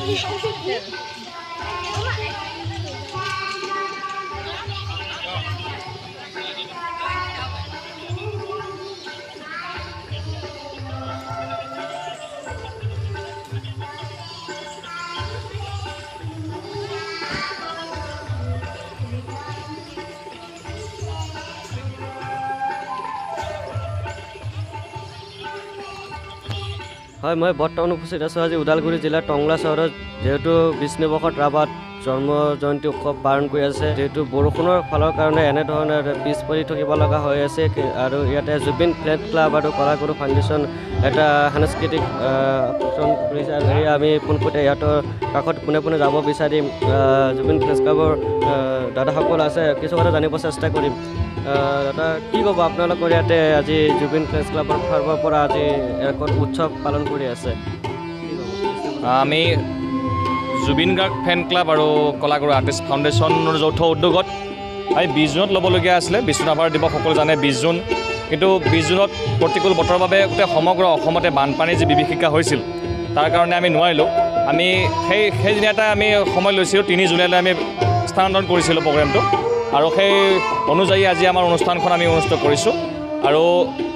হয়, মই বৰ্তমান উপস্থিত আছোঁ আজি ওদালগুৰি জিলাৰ টংলা চহৰত যেহেতু বিষ্ণুপ্ৰসাদ ৰাভাত জন্ম জয়ন্তী উৎসৱ পালন কৰি আছে। যেহেতু বৰষুণৰ ফলৰ কাৰণে এনেধৰণৰ পিছ পৰি থাকিব লগা হৈ আছে আৰু ইয়াতে জুবিন ফেন ক্লাব আৰু কলাগুৰু ফাউণ্ডেশ্যন এটা সাংস্কৃতিক অনুষ্ঠান কৰিছে আৰু আমি পোনপটীয়া ইহঁতৰ কাষত পোনে পোনে যাব বিচাৰিম। জুবিন ফেন ক্লাবৰ দাদাসকল আছে, কিছু কথা জানিব চেষ্টা কৰিম। দাদা কি ক'ব আপোনালোকৰ ইয়াতে আজি জুবিন ফেন ক্লাবৰ ফালৰ পৰা আজি এখন উৎসৱ পালন কৰি আছে? আমি জুবিন গাৰ্গ ফেন ক্লাব আৰু কলাগুৰু আৰ্টিষ্ট ফাউণ্ডেশ্যনৰ যৌথ উদ্যোগত আমি 20 জুনত ল'বলগীয়া আছিলে। বিষ্ণু ৰাভাৰ দিৱস সকলো জানে 20 জুন, কিন্তু 20 জুনত প্ৰতিকূল বতৰৰ বাবে গোটেই সমগ্ৰ অসমতে বানপানীৰ যি বিভীষিকা হৈছিল তাৰ কাৰণে আমি নোৱাৰিলোঁ। আমি সেইদিনাটাই আমি সময় লৈছিলোঁ, 3 জুলাইলৈ আমি স্থানান্তৰণ কৰিছিলোঁ প্ৰগ্ৰেমটো, আৰু সেই অনুযায়ী আজি আমাৰ অনুষ্ঠানখন আমি অনুষ্ঠিত কৰিছোঁ। আৰু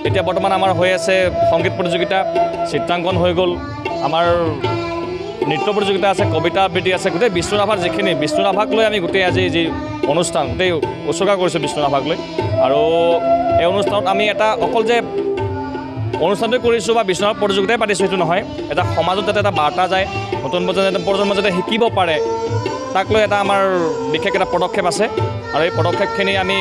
এতিয়া বৰ্তমান আমাৰ হৈ আছে সংগীত প্ৰতিযোগিতা, চিত্ৰাংকন হৈ গ'ল, আমাৰ নৃত্য প্ৰতিযোগিতা আছে, কবিতা আবৃত্তি আছে। গোটেই বিষ্ণু ৰাভাৰ যিখিনি বিষ্ণু ৰাভাক লৈ আমি গোটেই আজি যি অনুষ্ঠান গোটেই উৎসৰ্গা কৰিছোঁ বিষ্ণু ৰাভাক লৈ। আৰু এই অনুষ্ঠানত আমি এটা অকল যে অনুষ্ঠানটো কৰিছোঁ বা বিষ্ণু ৰাভাৰ প্ৰতিযোগিতাই পাতিছোঁ সেইটো নহয়, এটা সমাজত যাতে এটা বাৰ্তা যায়, নতুন প্ৰজন্ম যাতে শিকিব পাৰে তাক লৈ এটা আমাৰ বিশেষ এটা পদক্ষেপ আছে। আৰু এই পদক্ষেপখিনি আমি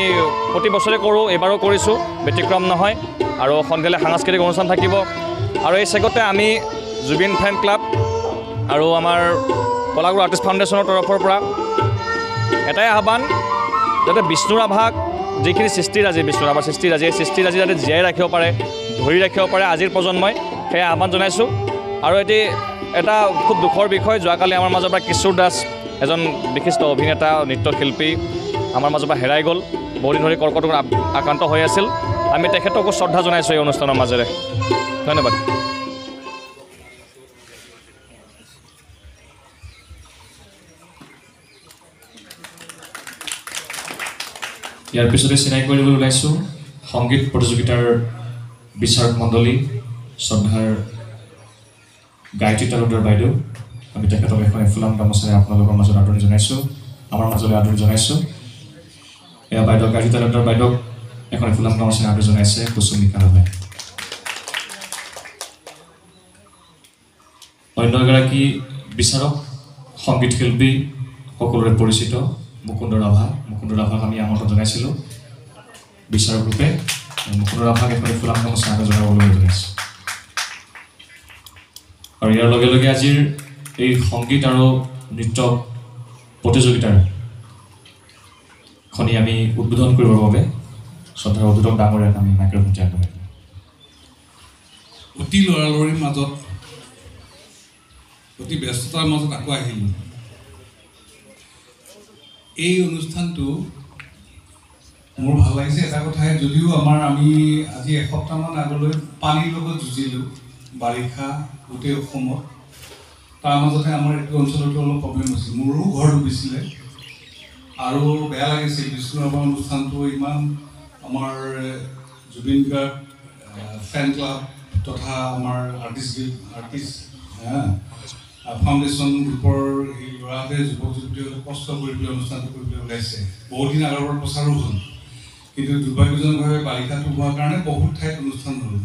প্ৰতি বছৰে কৰোঁ, এইবাৰো কৰিছোঁ, ব্যতিক্ৰম নহয়। আৰু সন্ধিয়ালৈ সাংস্কৃতিক অনুষ্ঠান থাকিব। আৰু এই চেগতে আমি জুবিন ফেন ক্লাব আৰু আমাৰ কলাগুৰু আৰ্টিষ্ট ফাউণ্ডেশ্যনৰ তৰফৰ পৰা এটাই আহ্বান, যাতে বিষ্ণু ৰাভাক যিখিনি সৃষ্টিৰাজি, বিষ্ণু ৰাভাৰ সৃষ্টিৰাজি, এই সৃষ্টিৰাজি যাতে জীয়াই ৰাখিব পাৰে, ধৰি ৰাখিব পাৰে আজিৰ প্ৰজন্মই, সেয়া আহ্বান জনাইছোঁ। আৰু এটা খুব দুখৰ বিষয়, যোৱাকালি আমাৰ মাজৰ পৰা কিশোৰ দাস এজন বিশিষ্ট অভিনেতা নৃত্যশিল্পী আমাৰ মাজৰ পৰা হেৰাই গ'ল। বহুদিন ধৰি কৰ্কট ৰোগত আক্ৰান্ত হৈ আছিল। আমি তেখেতকো শ্ৰদ্ধা জনাইছোঁ এই অনুষ্ঠানৰ মাজেৰে। ধন্যবাদ। ইয়াৰ পিছতে চিনাকি কৰিবলৈ ওলাইছোঁ সংগীত প্ৰতিযোগিতাৰ বিচাৰক মণ্ডলী, শ্ৰদ্ধাৰ গায়ত্ৰী তালুকদাৰ বাইদেউ। আমি তেখেতক এখন ফুলাম গামোচাৰে আপোনালোকৰ মাজত আদৰণি জনাইছোঁ, আমাৰ মাজলৈ আদৰণি জনাইছোঁ। এয়া বাইদেউ গায়ত্ৰী তালুকদাৰ বাইদেউক এখন ফুলাম গামোচাৰে আদৰণি জনাইছে কুসুমিকা ৰাভাই। অন্য এগৰাকী বিচাৰক সংগীত শিল্পী সকলোৰে পৰিচিত মুকুন্দ ৰাভা। মুকুন্দ ৰাভাক আমি আমন্ত্ৰণ জনাইছিলোঁ বিচাৰক ৰূপে। মুকুন্দ ৰাভাক এখন ফুলাম গামোচা আদৰণি জনাবলৈ জনাইছোঁ। আৰু ইয়াৰ লগে লগে আজিৰ এই সংগীত আৰু নৃত্য প্ৰতিযোগিতাৰ খনি আমি উদ্বোধন কৰিবৰ বাবে শ্ৰদ্ধাৰ উদ্বোধক ডাঙৰীয়াক আমি মাইক্ৰফোন আগবঢ়াই দিওঁ। অতি লৰালৰিৰ মাজত, অতি ব্যস্ততাৰ মাজত আকৌ আহিলোঁ। এই অনুষ্ঠানটো মোৰ ভাল লাগিছে এটা কথাই, যদিও আমি আজি এসপ্তাহমান আগলৈ পানীৰ লগত যুঁজিলোঁ, বাৰিষা গোটেই অসমত, তাৰ মাজতে আমাৰ এইটো অঞ্চলতো অলপ প্ৰব্লেম হৈছিল, মোৰো ঘৰ ডুবিছিলে। আৰু বেয়া লাগিছিল বিষ্ণু ৰাভাৰ অনুষ্ঠানটো ইমান আমাৰ জুবিন গাৰ্গ ফেন ক্লাব তথা আমাৰ আৰ্টিষ্ট ফাউণ্ডেশ্যন গ্ৰুপৰ এই ল'ৰাতে যুৱক যুৱতীসকলে কষ্ট কৰি পেলাই অনুষ্ঠানটো কৰিবলৈ ওলাইছে। বহুত দিন আগৰ পৰা প্ৰচাৰো হ'ল, কিন্তু দুৰ্ভাগ্যজনকভাৱে বাৰিষাটো হোৱাৰ কাৰণে বহুত ঠাইত অনুষ্ঠান হ'ল।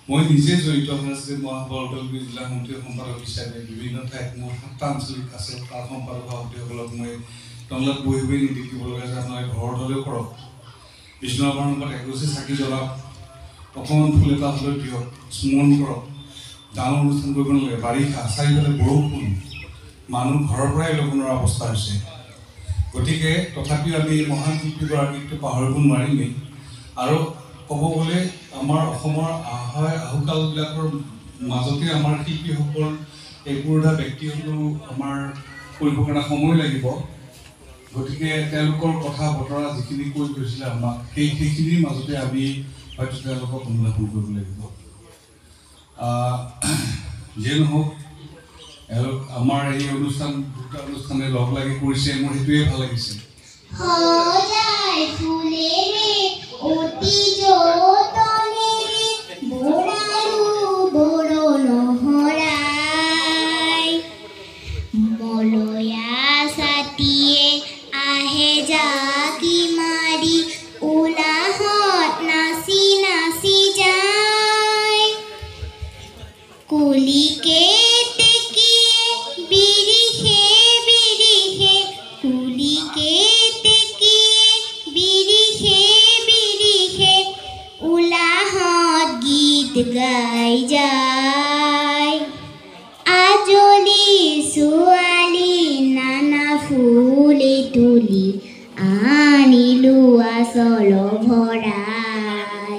মই নিজে জড়িত হৈ আছিলোঁ, মই ওদালগুৰি জিলা সমিতিৰ সম্পাদক হিচাপে বিভিন্ন ঠাইত মোৰ 7টা আঞ্চলিক আছে, তাৰ সম্পাদক সভাপতিসকলক মই টংলাত বহি নিৰ্দেশ দিব লগা আছে, আপোনালোকে ঘৰত হ'লেও কৰক, বিষ্ণু ৰাভাৰ নামত এগছি চাকি জ্বলাওক, অকণমান ফুল এটা হ'লেও দিয়ক, স্মৰণ কৰক। ডাঙৰ অনুষ্ঠান কৰিব নালাগে, বাৰিষা, চাৰিওফালে বৰষুণ, মানুহ ঘৰৰ পৰাই ল'ব নোৱাৰা অৱস্থা হৈছে। গতিকে তথাপিও আমি মহান শিল্পীগৰাকীকটো পাহৰিব নোৱাৰিমেই। আৰু ক'ব গ'লে আমাৰ অসমৰ আহুকালবিলাকৰ মাজতে আমাৰ শিল্পীসকল এইবোৰ ব্যক্তিসকলো আমাৰ কৰিব কাৰণে সময় লাগিব। গতিকে তেওঁলোকৰ কথা বতৰা যিখিনি কৈ গৈছিলে আমাক, সেইখিনিৰ মাজতে আমি হয়তো তেওঁলোকক অনুধাৱন কৰিব লাগিব। যিয়ে নহওক, আৰু আমাৰ এই অনুষ্ঠান দুটা অনুষ্ঠানে লগ লাগি কৰিছে মোৰ সেইটোৱে ভাল লাগিছে সজাই ফুলেৰে অতি যতনেৰে বৰাৰু বৰণ হৰাই মলয়া ছাতিয়ে আহে জাকি মাৰি উলাহত নাচি নাচি যায় কুলিকে টেকিয়ে বিৰিষে বিৰিষে কুলিকে টেকিয়ে বিৰিষে বিৰিষে উলাহত গীত গাই যায় আজলি ছোৱালী নানা ফুলে তুলি আনিলো আচল ভৰাই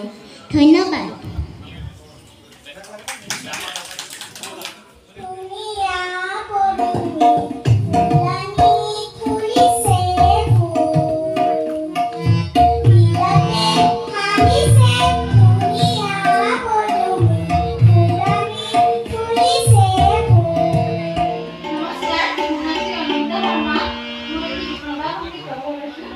ধন্যবাদ ধুনীয়া পদূলি ফুলানি ফুলিছে বিৰাতে ভাবিছে ধুনীয়া পদূলি ফুলানি ফুলিছে নমস্কাৰ মই অনন্ত শৰ্মা মই প্ৰভা ভক্তি গাব লৈছোঁ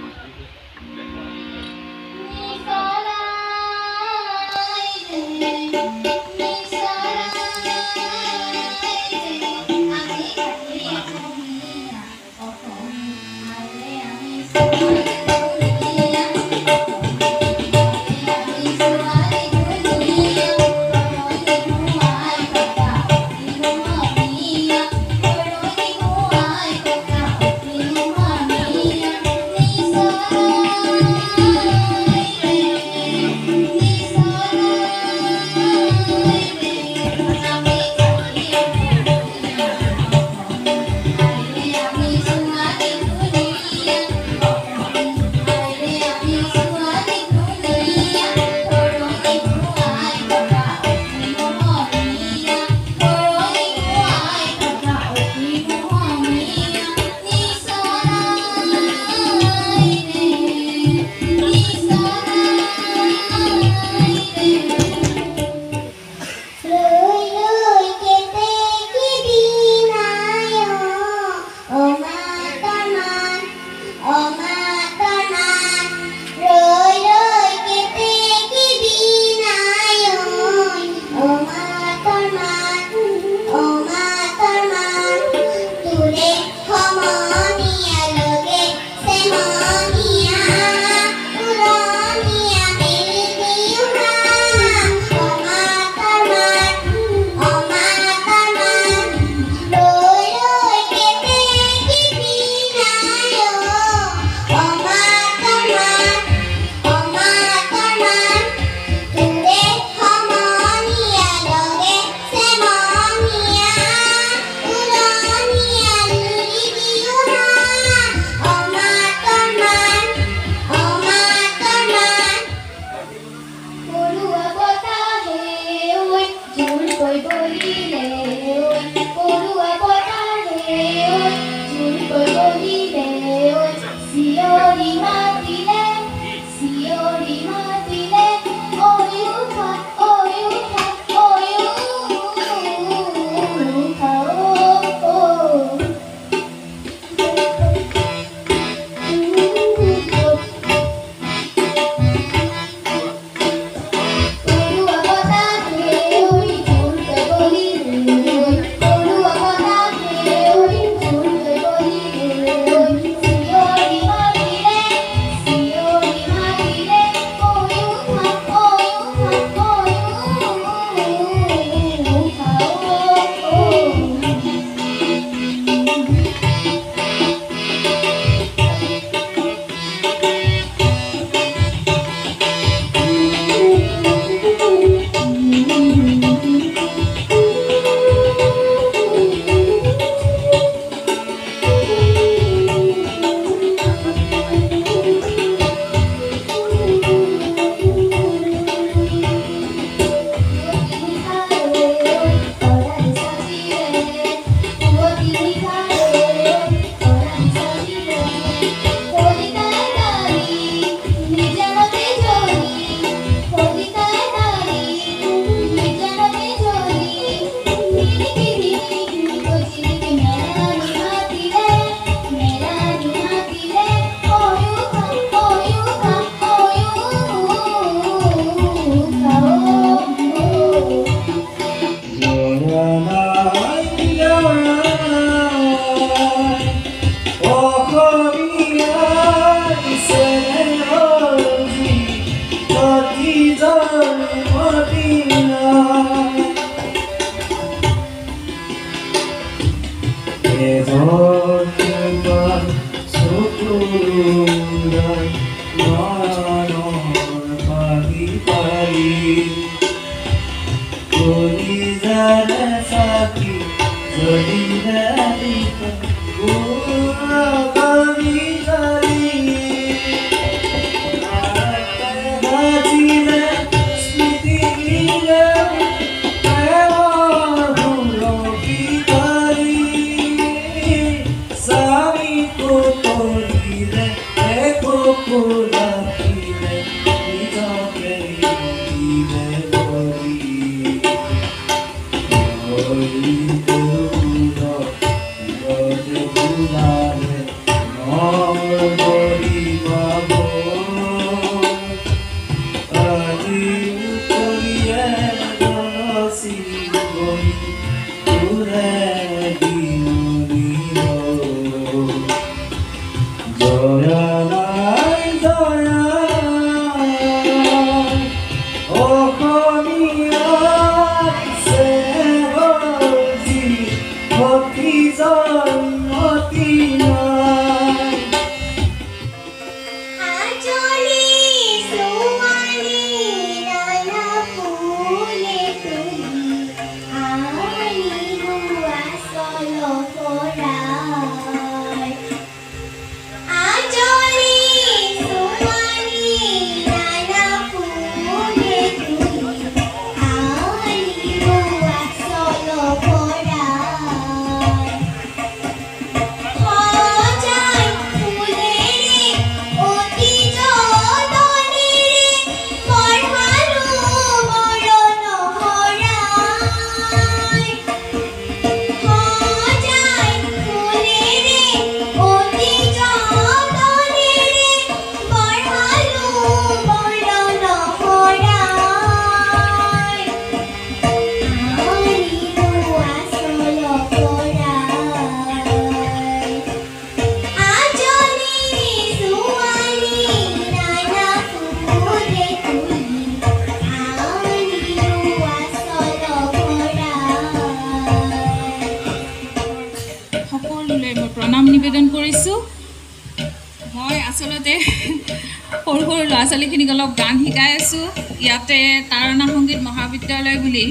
সৰু সৰু ল'ৰা ছোৱালীখিনিক অলপ গান শিকাই আছোঁ ইয়াতে তাৰানা সংগীত মহাবিদ্যালয় বুলি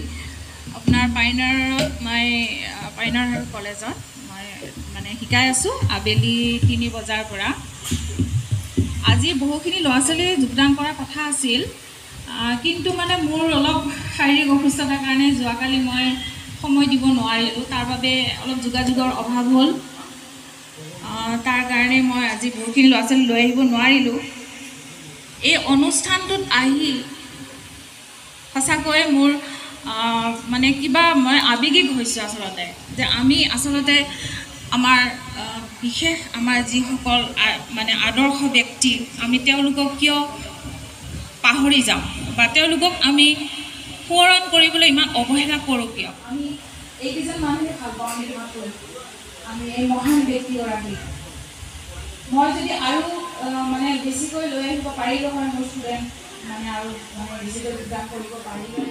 আপোনাৰ পাইনাৰ কলেজত মই মানে শিকাই আছোঁ আবেলি 3 বজাৰ পৰা। আজি বহুখিনি ল'ৰা ছোৱালী যোগদান কৰাৰ কথা আছিল, কিন্তু মানে মোৰ অলপ শাৰীৰিক অসুস্থতাৰ কাৰণে যোৱাকালি মই সময় দিব নোৱাৰিলোঁ, তাৰ বাবে অলপ যোগাযোগৰ অভাৱ হ'ল। তাৰ কাৰণে মই আজি বহুখিনি ল'ৰা ছোৱালী লৈ আহিব নোৱাৰিলোঁ। এই অনুষ্ঠানটোত আহি সঁচাকৈ মোৰ মানে কিবা মই আৱেগিক হৈছোঁ আচলতে, যে আমি আচলতে আমাৰ বিশেষ আমাৰ যিসকল মানে আদৰ্শ ব্যক্তি আমি তেওঁলোকক কিয় পাহৰি যাওঁ বা তেওঁলোকক আমি সোঁৱৰণ কৰিবলৈ ইমান অৱহেলা কৰোঁ কিয়? আমি এইকেইজন মানুহে ভাল পাওঁ আমি এই মহান ব্যক্তিগৰাকী। মই যদি আৰু মানে বেছিকৈ লৈ আহিব পাৰিলোঁ হয় মোৰ ষ্টুডেণ্ট মানে আৰু মানে বেছিকৈ যোগদান কৰিব পাৰিলোঁ।